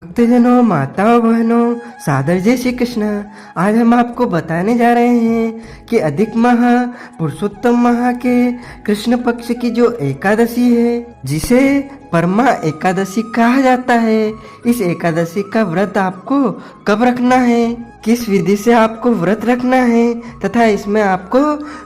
भक्तजनों, माताओं, बहनों, सादर जय श्री कृष्ण। आज हम आपको बताने जा रहे हैं कि अधिक माह पुरुषोत्तम माह के कृष्ण पक्ष की जो एकादशी है, जिसे परमा एकादशी कहा जाता है, इस एकादशी का व्रत आपको कब रखना है, किस विधि से आपको व्रत रखना है तथा इसमें आपको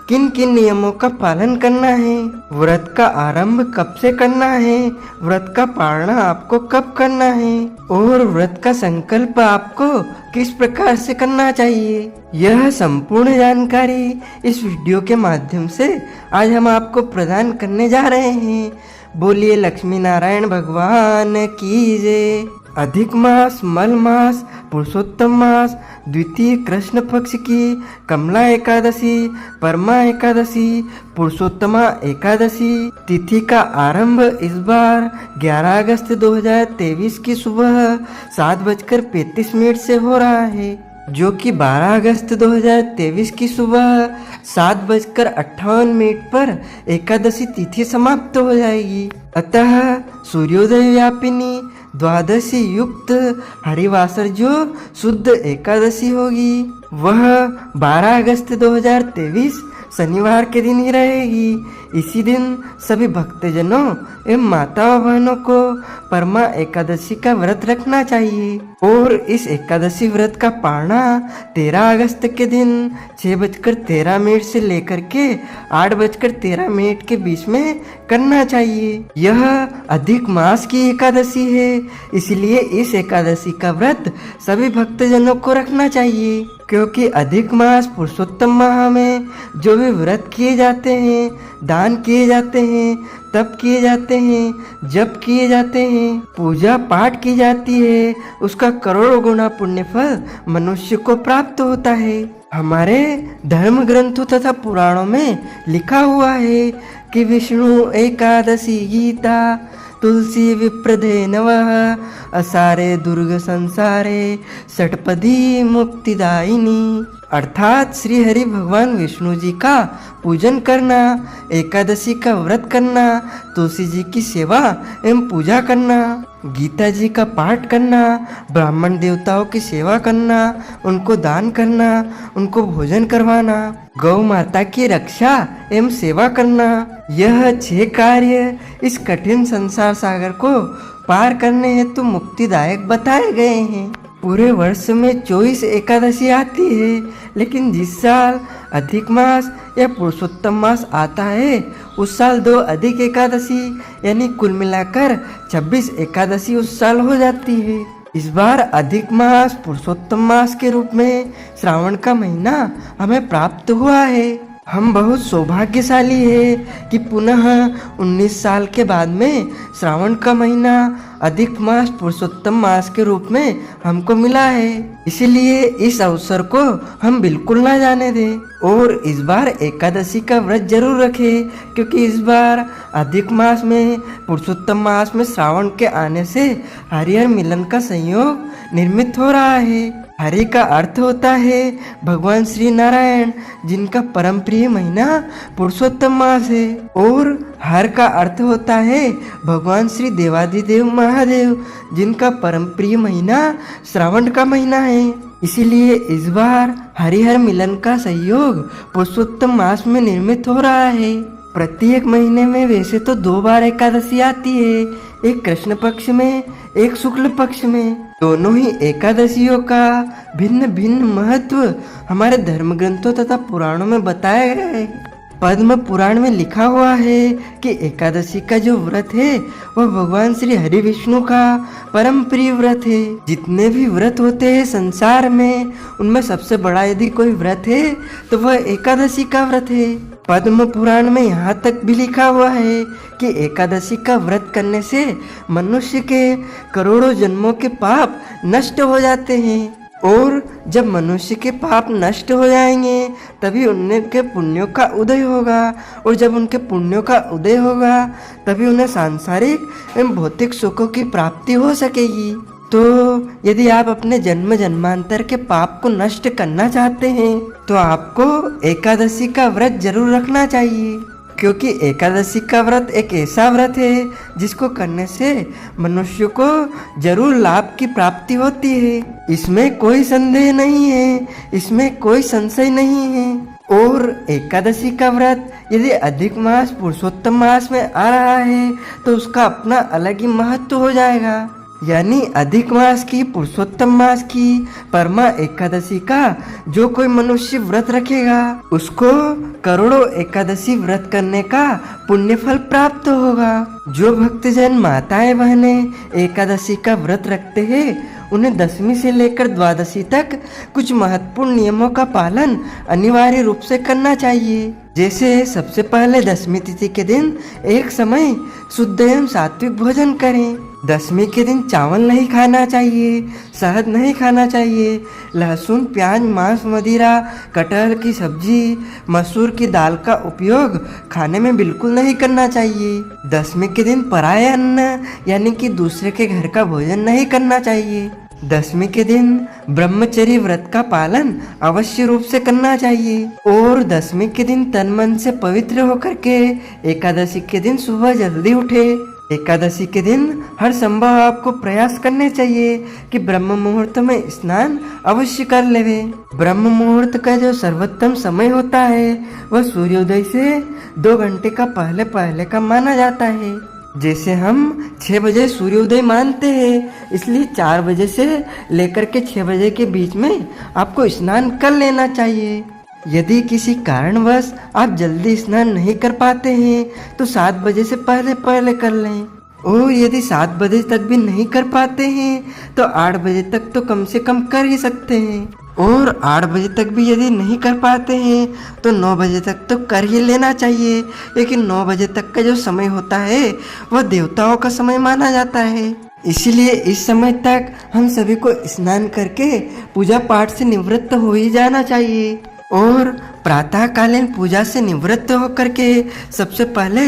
किन किन नियमों का पालन करना है, व्रत का आरंभ कब से करना है, व्रत का पालना आपको कब करना है और व्रत का संकल्प आपको किस प्रकार से करना चाहिए, यह संपूर्ण जानकारी इस वीडियो के माध्यम से आज हम आपको प्रदान करने जा रहे हैं। बोलिए लक्ष्मी नारायण भगवान की जय। अधिक मास, मल मास, पुरुषोत्तम मास, द्वितीय कृष्ण पक्ष की कमला एकादशी, परमा एकादशी, पुरुषोत्तमा एकादशी तिथि का आरंभ इस बार 11 अगस्त 2023 की सुबह 7:35 से हो रहा है, जो कि 12 अगस्त 2023 की सुबह 7:58 पर एकादशी तिथि समाप्त हो जाएगी। अतः सूर्योदय व्यापिनी द्वादशी युक्त हरिवासर जो शुद्ध एकादशी होगी, वह 12 अगस्त 2023 शनिवार के दिन ही रहेगी। इसी दिन सभी भक्तजनों एवं माताओं बहनों को परमा एकादशी का व्रत रखना चाहिए और इस एकादशी व्रत का पालना 13 अगस्त के दिन 6:13 से लेकर के 8:13 के बीच में करना चाहिए। यह अधिक मास की एकादशी है, इसलिए इस एकादशी का व्रत सभी भक्तजनों को रखना चाहिए, क्योंकि अधिक मास पुरुषोत्तम माह में जो भी व्रत किए जाते हैं, दान किए जाते हैं, तप किए जाते हैं, जप किए जाते हैं, पूजा पाठ की जाती है, उसका करोड़ों गुना पुण्य फल मनुष्य को प्राप्त होता है। हमारे धर्म ग्रंथों तथा पुराणों में लिखा हुआ है कि विष्णु एकादशी गीता तुलसी विप्रधे नवः असारे दुर्ग संसारे षटपदी मुक्तिदायिनी, अर्थात श्री हरि भगवान विष्णु जी का पूजन करना, एकादशी का व्रत करना, तुलसी जी की सेवा एवं पूजा करना, गीता जी का पाठ करना, ब्राह्मण देवताओं की सेवा करना, उनको दान करना, उनको भोजन करवाना, गौ माता की रक्षा एवं सेवा करना, यह 6 कार्य इस कठिन संसार सागर को पार करने हेतु मुक्तिदायक बताए गए हैं। पूरे वर्ष में 24 एकादशी आती है, लेकिन जिस साल अधिक मास या पुरुषोत्तम मास आता है, उस साल 2 अधिक एकादशी यानी कुल मिलाकर 26 एकादशी उस साल हो जाती है। इस बार अधिक मास पुरुषोत्तम मास के रूप में श्रावण का महीना हमें प्राप्त हुआ है। हम बहुत सौभाग्यशाली है कि पुनः 19 साल के बाद में श्रावण का महीना अधिक मास पुरुषोत्तम मास के रूप में हमको मिला है, इसलिए इस अवसर को हम बिल्कुल ना जाने दें और इस बार एकादशी का व्रत जरूर रखें, क्योंकि इस बार अधिक मास में पुरुषोत्तम मास में श्रावण के आने से हरिहर मिलन का संयोग निर्मित हो रहा है। हरि का अर्थ होता है भगवान श्री नारायण, जिनका परम प्रिय महीना पुरुषोत्तम मास है, और हर का अर्थ होता है भगवान श्री देवादिदेव महादेव, जिनका परम प्रिय महीना श्रावण का महीना है। इसीलिए इस बार हरिहर मिलन का संयोग पुरुषोत्तम मास में निर्मित हो रहा है। प्रत्येक महीने में वैसे तो 2 बार एकादशी आती है, एक कृष्ण पक्ष में, एक शुक्ल पक्ष में। दोनों ही एकादशियों का भिन्न भिन्न महत्व हमारे धर्म ग्रंथों तथा पुराणों में बताया गया है। पद्म पुराण में लिखा हुआ है कि एकादशी का जो व्रत है वह भगवान श्री हरि विष्णु का परम प्रिय व्रत है। जितने भी व्रत होते हैं संसार में, उनमें सबसे बड़ा यदि कोई व्रत है तो वह एकादशी का व्रत है। पद्म पुराण में यहाँ तक भी लिखा हुआ है कि एकादशी का व्रत करने से मनुष्य के करोड़ों जन्मों के पाप नष्ट हो जाते हैं, और जब मनुष्य के पाप नष्ट हो जाएंगे तभी उनके पुण्यों का उदय होगा, और जब उनके पुण्यों का उदय होगा तभी उन्हें सांसारिक एवं भौतिक सुखों की प्राप्ति हो सकेगी। तो यदि आप अपने जन्म जन्मांतर के पाप को नष्ट करना चाहते हैं तो आपको एकादशी का व्रत जरूर रखना चाहिए। क्योंकि एकादशी का व्रत एक ऐसा व्रत है जिसको करने से मनुष्य को जरूर लाभ की प्राप्ति होती है। इसमें कोई संदेह नहीं है, इसमें कोई संशय नहीं है। और एकादशी का व्रत यदि अधिक मास पुरुषोत्तम मास में आ रहा है तो उसका अपना अलग ही महत्व हो जाएगा। यानी अधिक मास की पुरुषोत्तम मास की परमा एकादशी का जो कोई मनुष्य व्रत रखेगा उसको करोड़ों एकादशी व्रत करने का पुण्य फल प्राप्त होगा। जो भक्तजन माताएं बहनें एकादशी का व्रत रखते हैं उन्हें दशमी से लेकर द्वादशी तक कुछ महत्वपूर्ण नियमों का पालन अनिवार्य रूप से करना चाहिए। जैसे सबसे पहले दशमी तिथि के दिन एक समय शुद्ध एवं सात्विक भोजन करें। दशमी के दिन चावल नहीं खाना चाहिए, शहद नहीं खाना चाहिए, लहसुन प्याज मांस मदिरा कटहल की सब्जी मसूर की दाल का उपयोग खाने में बिल्कुल नहीं करना चाहिए। दशमी के दिन पराये अन्न यानी कि दूसरे के घर का भोजन नहीं करना चाहिए। दशमी के दिन ब्रह्मचर्य व्रत का पालन अवश्य रूप से करना चाहिए। और दशमी के दिन तन मन से पवित्र होकर के एकादशी के दिन सुबह जल्दी उठे। एकादशी के दिन हर संभव आपको प्रयास करने चाहिए कि ब्रह्म मुहूर्त में स्नान अवश्य कर लेवे। ब्रह्म मुहूर्त का जो सर्वोत्तम समय होता है वह सूर्योदय से 2 घंटे का पहले का माना जाता है। जैसे हम 6 बजे सूर्योदय मानते हैं, इसलिए 4 बजे से लेकर के 6 बजे के बीच में आपको स्नान कर लेना चाहिए। यदि किसी कारणवश आप जल्दी स्नान नहीं कर पाते हैं तो 7 बजे से पहले कर लें। और यदि 7 बजे तक भी नहीं कर पाते हैं तो 8 बजे तक तो कम से कम कर ही सकते हैं। और 8 बजे तक भी यदि नहीं कर पाते हैं तो 9 बजे तक तो कर ही लेना चाहिए। लेकिन 9 बजे तक का जो समय होता है वह देवताओं का समय माना जाता है, इसीलिए इस समय तक हम सभी को स्नान करके पूजा पाठ से निवृत्त हो ही जाना चाहिए। और प्रातःकालीन पूजा से निवृत्त होकर के सबसे पहले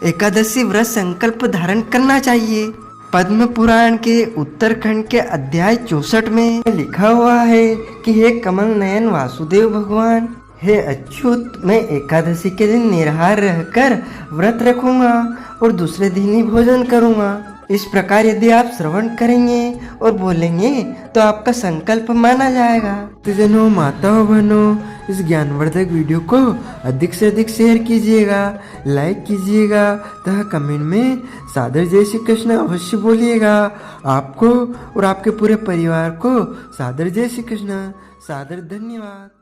एकादशी व्रत संकल्प धारण करना चाहिए। पद्म पुराण के उत्तरखंड के अध्याय 64 में लिखा हुआ है कि हे कमल नयन वासुदेव भगवान, हे अच्युत, मैं एकादशी के दिन निराहार रहकर व्रत रखूंगा और दूसरे दिन ही भोजन करूंगा। इस प्रकार यदि आप श्रवण करेंगे और बोलेंगे तो आपका संकल्प माना जाएगा। तो जनों, माताओं, बहनों, इस ज्ञानवर्धक वीडियो को अधिक से अधिक शेयर कीजिएगा, लाइक कीजिएगा तथा कमेंट में सादर जय श्री कृष्ण अवश्य बोलिएगा। आपको और आपके पूरे परिवार को सादर जय श्री कृष्ण, सादर धन्यवाद।